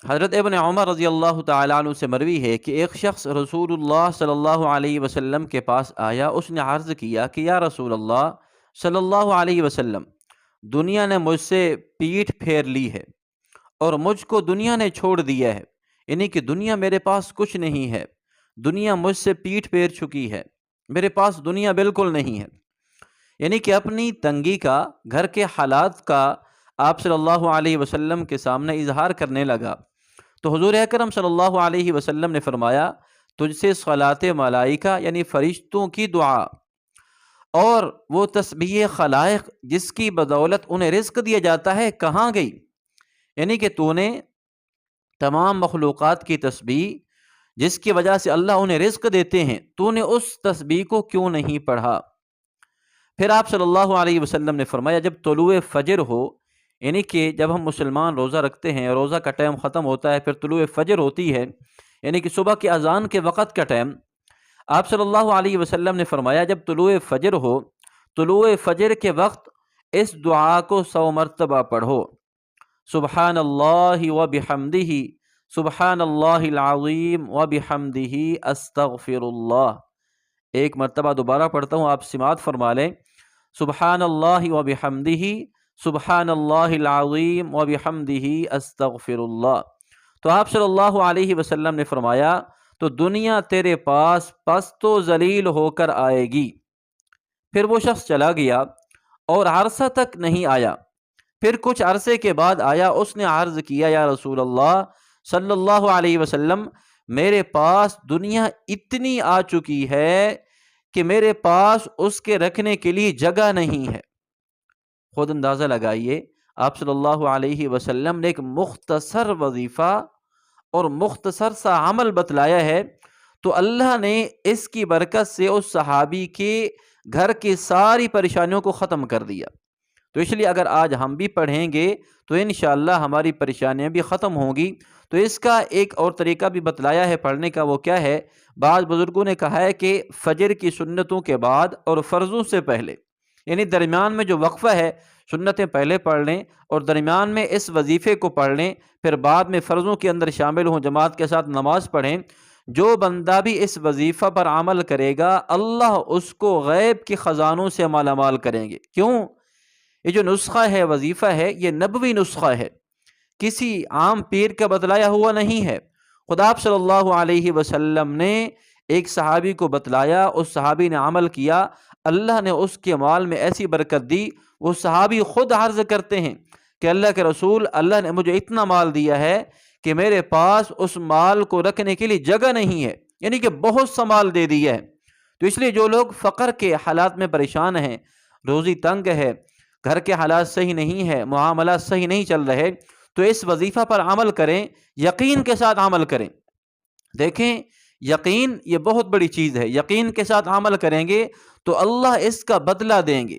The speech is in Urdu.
حضرت ابن عمر رضی اللہ تعالیٰ عنہ سے مروی ہے کہ ایک شخص رسول اللہ صلی اللہ علیہ وسلم کے پاس آیا۔ اس نے عرض کیا کہ یا رسول اللہ صلی اللہ علیہ وسلم، دنیا نے مجھ سے پیٹھ پھیر لی ہے اور مجھ کو دنیا نے چھوڑ دیا ہے، یعنی کہ دنیا میرے پاس کچھ نہیں ہے، دنیا مجھ سے پیٹھ پھیر چکی ہے، میرے پاس دنیا بالکل نہیں ہے۔ یعنی کہ اپنی تنگی کا، گھر کے حالات کا آپ صلی اللہ علیہ وسلم کے سامنے اظہار کرنے لگا۔ تو حضور اکرم صلی اللہ علیہ وسلم نے فرمایا، تجھ سے صلاۃ ملائکہ یعنی فرشتوں کی دعا اور وہ تسبیح خلائق جس کی بدولت انہیں رزق دیا جاتا ہے کہاں گئی؟ یعنی کہ تو نے تمام مخلوقات کی تسبیح جس کی وجہ سے اللہ انہیں رزق دیتے ہیں، تو نے اس تسبیح کو کیوں نہیں پڑھا؟ پھر آپ صلی اللہ علیہ وسلم نے فرمایا، جب طلوع فجر ہو، یعنی کہ جب ہم مسلمان روزہ رکھتے ہیں، روزہ کا ٹائم ختم ہوتا ہے، پھر طلوع فجر ہوتی ہے، یعنی کہ صبح کی اذان کے وقت کا ٹائم، آپ صلی اللہ علیہ وسلم نے فرمایا جب طلوع فجر ہو، طلوع فجر کے وقت اس دعا کو 100 مرتبہ پڑھو، سبحان اللہ و بحمدہ، سبحان اللہ العظیم و بحمدہ، استغفر اللہ۔ ایک مرتبہ دوبارہ پڑھتا ہوں، آپ سماعت فرما لیں، سبحان اللہ و بحمدہ، سبحان اللہ العظیم و بحمدہ، استغفر اللہ۔ تو آپ صلی اللہ علیہ وسلم نے فرمایا تو دنیا تیرے پاس پست و ذلیل ہو کر آئے گی۔ پھر وہ شخص چلا گیا اور عرصہ تک نہیں آیا۔ پھر کچھ عرصے کے بعد آیا، اس نے عرض کیا یا رسول اللہ صلی اللہ علیہ وسلم، میرے پاس دنیا اتنی آ چکی ہے کہ میرے پاس اس کے رکھنے کے لیے جگہ نہیں ہے۔ خود اندازہ لگائیے، آپ صلی اللہ علیہ وسلم نے ایک مختصر وظیفہ اور مختصر سا عمل بتلایا ہے، تو اللہ نے اس کی برکت سے اس صحابی کے گھر کی ساری پریشانیوں کو ختم کر دیا۔ تو اس لیے اگر آج ہم بھی پڑھیں گے تو انشاءاللہ ہماری پریشانیاں بھی ختم ہوں گی۔ تو اس کا ایک اور طریقہ بھی بتلایا ہے پڑھنے کا، وہ کیا ہے؟ بعض بزرگوں نے کہا ہے کہ فجر کی سنتوں کے بعد اور فرضوں سے پہلے، یعنی درمیان میں جو وقفہ ہے، سنتیں پہلے پڑھ لیں اور درمیان میں اس وظیفے کو پڑھ لیں، پھر بعد میں فرضوں کے اندر شامل ہوں، جماعت کے ساتھ نماز پڑھیں۔ جو بندہ بھی اس وظیفہ پر عمل کرے گا، اللہ اس کو غیب کے خزانوں سے مالا مال کریں گے۔ کیوں؟ یہ جو نسخہ ہے، وظیفہ ہے، یہ نبوی نسخہ ہے، کسی عام پیر کا بتلایا ہوا نہیں ہے۔ خدا آپ صلی اللہ علیہ وسلم نے ایک صحابی کو بتلایا، اس صحابی نے عمل کیا، اللہ نے اس کے مال میں ایسی برکت دی۔ وہ صحابی خود عرض کرتے ہیں کہ اللہ کے رسول، اللہ نے مجھے اتنا مال دیا ہے کہ میرے پاس اس مال کو رکھنے کے لیے جگہ نہیں ہے، یعنی کہ بہت سا مال دے دیا ہے۔ تو اس لیے جو لوگ فقر کے حالات میں پریشان ہیں، روزی تنگ ہے، گھر کے حالات صحیح نہیں ہے، معاملات صحیح نہیں چل رہے، تو اس وظیفہ پر عمل کریں، یقین کے ساتھ عمل کریں۔ دیکھیں، یقین یہ بہت بڑی چیز ہے، یقین کے ساتھ عمل کریں گے تو اللہ اس کا بدلہ دیں گے۔